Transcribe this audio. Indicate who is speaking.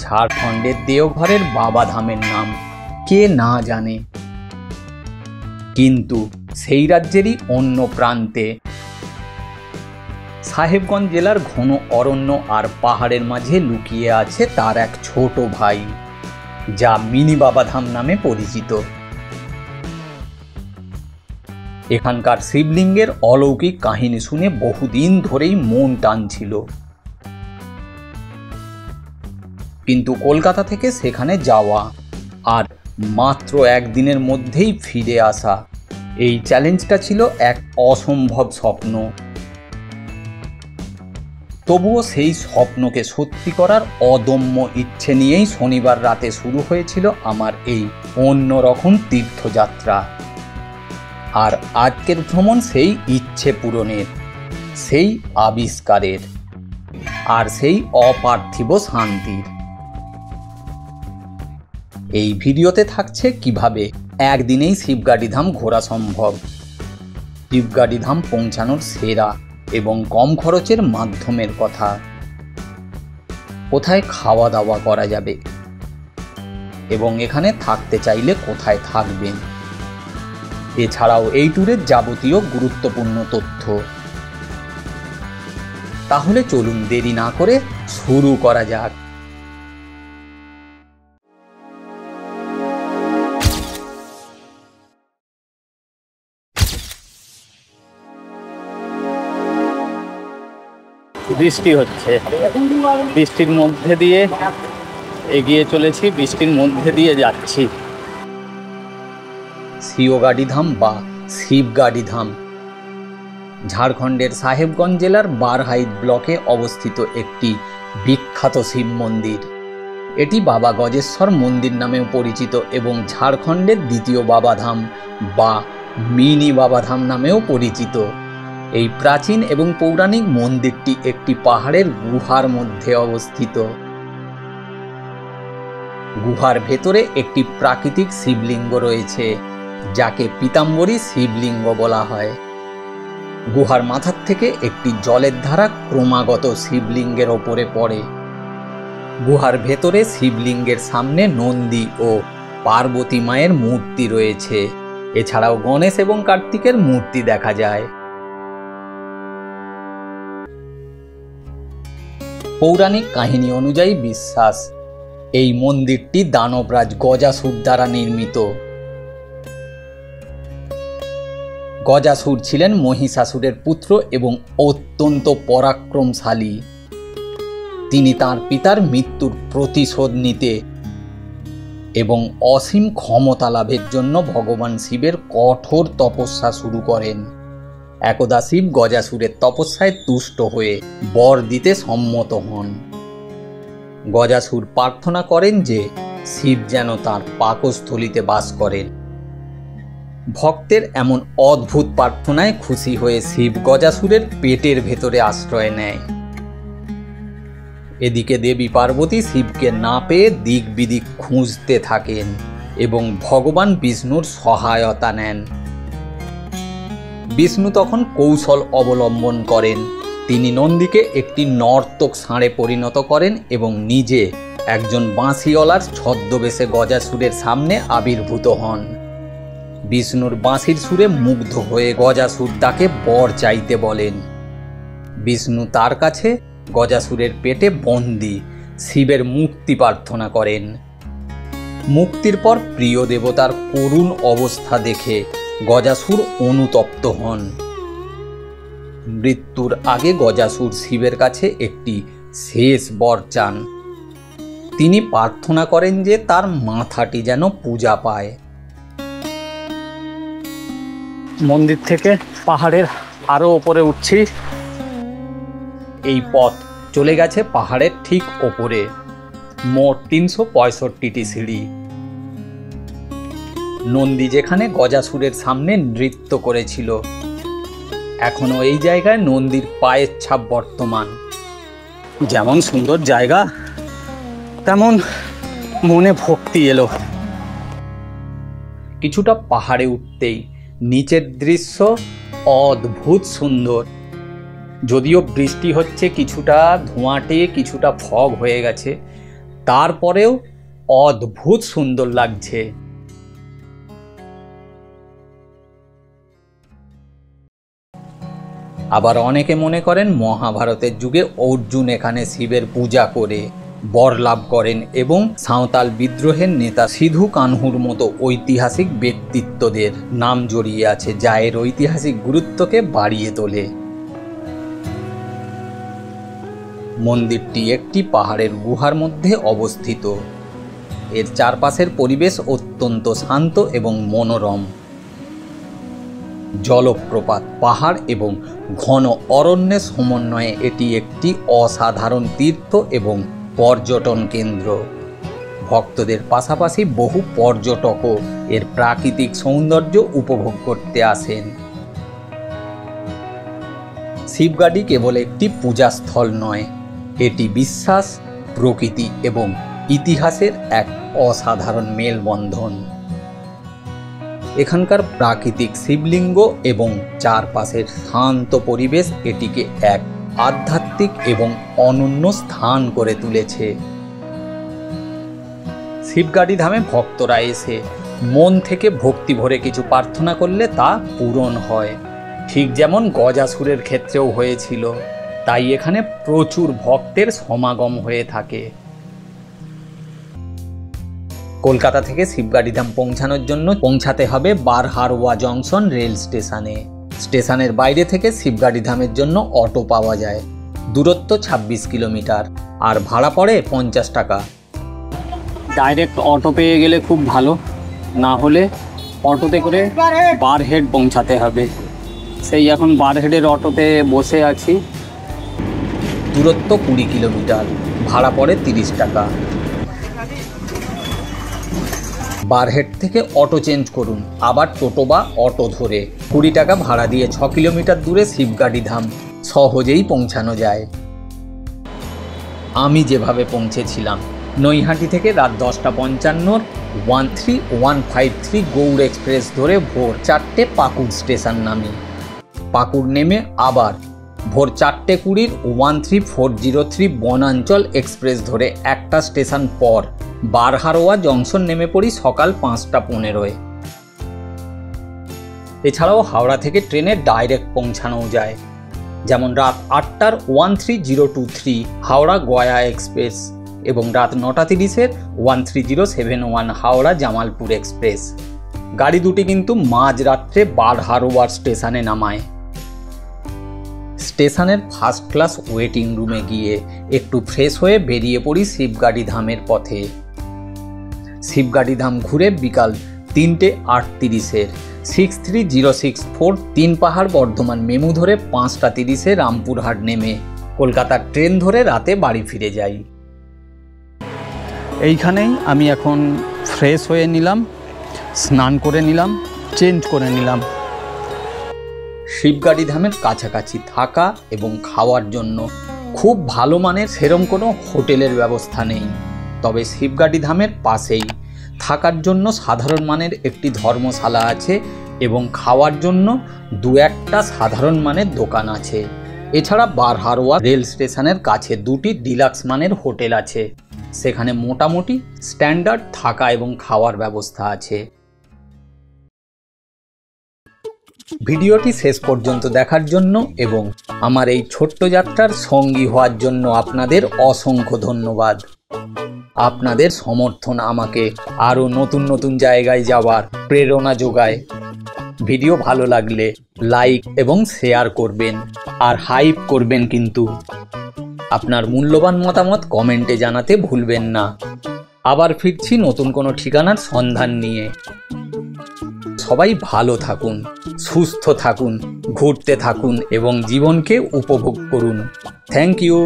Speaker 1: ঝাড়খণ্ডের দেওঘরের বাবাধামের নাম কে না জানে, কিন্তু সেই রাজ্যেরই অন্য প্রান্তে সাহেবগঞ্জ জেলার ঘন অরণ্য আর পাহাড়ের মাঝে লুকিয়ে আছে তার এক ছোট ভাই, যা মিনি বাবাধাম নামে পরিচিত। এখানকার শিবলিঙ্গের অলৌকিক কাহিনী শুনে বহুদিন ধরেই মন টানছিল, কিন্তু কলকাতা থেকে সেখানে যাওয়া আর মাত্র একদিনের মধ্যেই ফিরে আসা, এই চ্যালেঞ্জটা ছিল এক অসম্ভব স্বপ্ন। তবুও সেই স্বপ্নকে সত্যি করার অদম্য ইচ্ছে নিয়েই শনিবার রাতে শুরু হয়েছিল আমার এই অন্যরকম তীর্থযাত্রা। আর আজকের ভ্রমণ সেই ইচ্ছে পূরণের, সেই আবিষ্কারের, আর সেই অপার্থিব শান্তির। এই ভিডিওতে থাকছে কিভাবে একদিনেই শিবগাড়িধাম ঘোরা সম্ভব, শিবগাড়িধাম পৌঁছানোর সেরা এবং কম খরচের মাধ্যমের কথা, কোথায় খাওয়া দাওয়া করা যাবে এবং এখানে থাকতে চাইলে কোথায় থাকবেন, এছাড়াও এই ট্যুরের যাবতীয় গুরুত্বপূর্ণ তথ্য। তাহলে চলুন দেরি না করে শুরু করা যাক। বৃষ্টি হচ্ছে, বৃষ্টির মধ্যে দিয়ে এগিয়ে চলেছি, বৃষ্টির মধ্যে দিয়ে যাচ্ছি। শিবগাড়িধাম বা শিবগাড়িধাম ঝাড়খণ্ডের সাহেবগঞ্জ জেলার বারহাইত ব্লকে অবস্থিত একটি বিখ্যাত শিব মন্দির। এটি বাবা গজেশ্বর মন্দির নামেও পরিচিত এবং ঝাড়খণ্ডের দ্বিতীয় বাবাধাম বা মিনি বাবাধাম নামেও পরিচিত। এই প্রাচীন এবং পৌরাণিক মন্দিরটি একটি পাহাড়ের গুহার মধ্যে অবস্থিত। গুহার ভেতরে একটি প্রাকৃতিক শিবলিঙ্গ রয়েছে, যাকে পীতাম্বরী শিবলিঙ্গ বলা হয়। গুহার মাথার থেকে একটি জলের ধারা ক্রমাগত শিবলিঙ্গের ওপরে পড়ে। গুহার ভেতরে শিবলিঙ্গের সামনে নন্দী ও পার্বতী মায়ের মূর্তি রয়েছে, এছাড়াও গণেশ এবং কার্তিকের মূর্তি দেখা যায়। পৌরাণিক কাহিনী অনুযায়ী বিশ্বাস, এই মন্দিরটি দানবরাজ গজাসুর দ্বারা নির্মিত। গজাসুর ছিলেন মহিষাসুরের পুত্র এবং অত্যন্ত পরাক্রমশালী। তিনি তাঁর পিতার মৃত্যুর প্রতিশোধ নিতে এবং অসীম ক্ষমতা লাভের জন্য ভগবান শিবের কঠোর তপস্যা শুরু করেন। একদা শিব গজাসুরের তপস্যায় তুষ্ট হয়ে বর দিতে সম্মত হন। গজাসুর প্রার্থনা করেন যে শিব যেন তাঁর পাকস্থলীতে বাস করেন। ভক্তের এমন অদ্ভুত প্রার্থনায় খুশি হয়ে শিব গজাসুরের পেটের ভেতরে আশ্রয় নেয়। এদিকে দেবী পার্বতী শিবকে না পেয়ে দিক বিদিক খুঁজতে থাকেন এবং ভগবান বিষ্ণুর সহায়তা নেন। বিষ্ণু তখন কৌশল অবলম্বন করেন। তিনি নন্দীকে একটি নর্তক ষাঁড়ে পরিণত করেন এবং নিজে একজন বাঁশিওয়ালার ছদ্মবেশে গজাসুরের সামনে আবির্ভূত হন। বিষ্ণুর বাঁশির সুরে মুগ্ধ হয়ে গজাসুর তাকে বর চাইতে বলেন। বিষ্ণু তার কাছে গজাসুরের পেটে বন্দী শিবের মুক্তি প্রার্থনা করেন। মুক্তির পর প্রিয় দেবতার করুণ অবস্থা দেখে গজাসুর অনুতপ্ত হন। মৃত্যুর আগে গজাসুর শিবের কাছে একটি শেষ বর চান। তিনি প্রার্থনা করেন যে তার মাথাটি যেন পূজা পায়। মন্দির থেকে পাহাড়ের আরো ওপরে উঠছি। এই পথ চলে গেছে পাহাড়ের ঠিক ওপরে। মোট 365টি সিঁড়ি। নন্দী যেখানে গজাসুরের সামনে নৃত্য করেছিল, এখনো এই জায়গায় নন্দীর পায়ের ছাপ বর্তমান। যেমন সুন্দর জায়গা, তেমন মনে ভক্তি এলো। কিছুটা পাহাড়ে উঠতেই নিচের দৃশ্য অদ্ভুত সুন্দর। যদিও বৃষ্টি হচ্ছে, কিছুটা ধোঁয়াটে, কিছুটা ফগ হয়ে গেছে, তারপরেও অদ্ভুত সুন্দর লাগছে। আবার অনেকে মনে করেন মহাভারতের যুগে অর্জুন এখানে শিবের পূজা করে বর লাভ করেন এবং সাঁওতাল বিদ্রোহের নেতা সিধু কানহুর মতো ঐতিহাসিক ব্যক্তিত্বদের নাম জড়িয়ে আছে, যা এর ঐতিহাসিক গুরুত্বকে বাড়িয়ে তোলে। মন্দিরটি একটি পাহাড়ের গুহার মধ্যে অবস্থিত। এর চারপাশের পরিবেশ অত্যন্ত শান্ত এবং মনোরম। জলপ্রপাত, পাহাড় এবং ঘন অরণ্যের সমন্বয়ে এটি একটি অসাধারণ তীর্থ এবং পর্যটন কেন্দ্র। ভক্তদের পাশাপাশি বহু পর্যটকও এর প্রাকৃতিক সৌন্দর্য উপভোগ করতে আসেন। শিবগাড়ি কেবল একটি পূজাস্থল নয়, এটি বিশ্বাস, প্রকৃতি এবং ইতিহাসের এক অসাধারণ মেলবন্ধন। এখানকার প্রাকৃতিক শিবলিঙ্গ এবং চারপাশের শান্ত পরিবেশ এটিকে এক আধ্যাত্মিক এবং অনন্য স্থান করে তুলেছে। শিবগাড়ি ধামে ভক্তরা এসে মন থেকে ভক্তি ভরে কিছু প্রার্থনা করলে তা পূরণ হয়, ঠিক যেমন গজাসুরের ক্ষেত্রেও হয়েছিল। তাই এখানে প্রচুর ভক্তের সমাগম হয়ে থাকে। কলকাতা থেকে শিবগাড়ি ধাম পৌঁছানোর জন্য পৌঁছাতে হবে বারহারোয়া জংশন রেল স্টেশনে। স্টেশনের বাইরে থেকে শিবগাড়ি ধামের জন্য অটো পাওয়া যায়। দূরত্ব 26 কিলোমিটার আর ভাড়া পড়ে 50 টাকা।
Speaker 2: ডাইরেক্ট অটো পেয়ে গেলে খুব ভালো, না হলে অটোতে করে বারহেড পৌঁছাতে হবে। সেই এখন বারহেডের অটোতে বসে আছি।
Speaker 1: দূরত্ব 20 কিলোমিটার, ভাড়া পড়ে 30 টাকা। বারহেড থেকে অটো চেঞ্জ করুন, আবার টোটো বা অটো ধরে 20 টাকা ভাড়া দিয়ে 6 কিলোমিটার দূরে শিবগাড়ি ধাম সহজেই পৌঁছানো যায়। আমি যেভাবে পৌঁছেছিলাম, নৈহাটি থেকে রাত 10:55 13153 গৌড় এক্সপ্রেস ধরে ভোর 4টে পাকুড় স্টেশন নামি। পাকুড় নেমে আবার ভোর 4:20 13403 বনাঞ্চল এক্সপ্রেস ধরে একটা স্টেশন পর বারহারোয়া জংশন নেমে পড়ি সকাল 5:15। এছাড়াও হাওড়া থেকে ট্রেনে ডাইরেক্ট পৌঁছানো যায়, যেমন রাত 8টার 13023 হাওড়া গয়া এক্সপ্রেস এবং রাত 9:30 13071 হাওড়া জামালপুর এক্সপ্রেস। গাড়ি দুটি কিন্তু মাঝরাত্রে বারহারোয়ার স্টেশনে নামায়। স্টেশনের ফার্স্ট ক্লাস ওয়েটিং রুমে গিয়ে একটু ফ্রেশ হয়ে বেরিয়ে পড়ি শিবগাড়ি ধামের পথে। শিবগাড়ি ধাম ঘুরে বিকাল 3:38 63064 তিন পাহাড় বর্ধমান মেমু ধরে 5:30 রামপুরহাট নেমে কলকাতার ট্রেন ধরে রাতে বাড়ি ফিরে যাই।
Speaker 2: এইখানেই আমি এখন ফ্রেশ হয়ে নিলাম, স্নান করে নিলাম, চেঞ্জ করে নিলাম।
Speaker 1: শিবগাড়ি ধামের কাছাকাছি থাকা এবং খাওয়ার জন্য খুব ভালো মানের সেরম কোনো হোটেলের ব্যবস্থা নেই, তবে শিবগাড়ি ধামের পাশেই থাকার জন্য সাধারণ মানের একটি ধর্মশালা আছে এবং খাওয়ার জন্য 2-1টা সাধারণ মানের দোকান আছে। এছাড়া বারহারোয়া রেল স্টেশনের কাছে 2টি ডিলাক্স মানের হোটেল আছে, সেখানে মোটামুটি স্ট্যান্ডার্ড থাকা এবং খাওয়ার ব্যবস্থা আছে। ভিডিওটি শেষ পর্যন্ত দেখার জন্য এবং আমার এই ছোট্ট যাত্রার সঙ্গী হওয়ার জন্য আপনাদের অসংখ্য ধন্যবাদ। আপনাদের সমর্থন আমাকে আরও নতুন নতুন জায়গায় যাওয়ার প্রেরণা যোগায়। ভিডিও ভালো লাগলে লাইক এবং শেয়ার করবেন আর হাইপ করবেন, কিন্তু আপনার মূল্যবান মতামত কমেন্টে জানাতে ভুলবেন না। আবার ফিরছি নতুন কোনো ঠিকানার সন্ধান নিয়ে। সবাই ভালো থাকুন, সুস্থ থাকুন, ঘুরতে থাকুন এবং জীবনকে উপভোগ করুন। Thank you.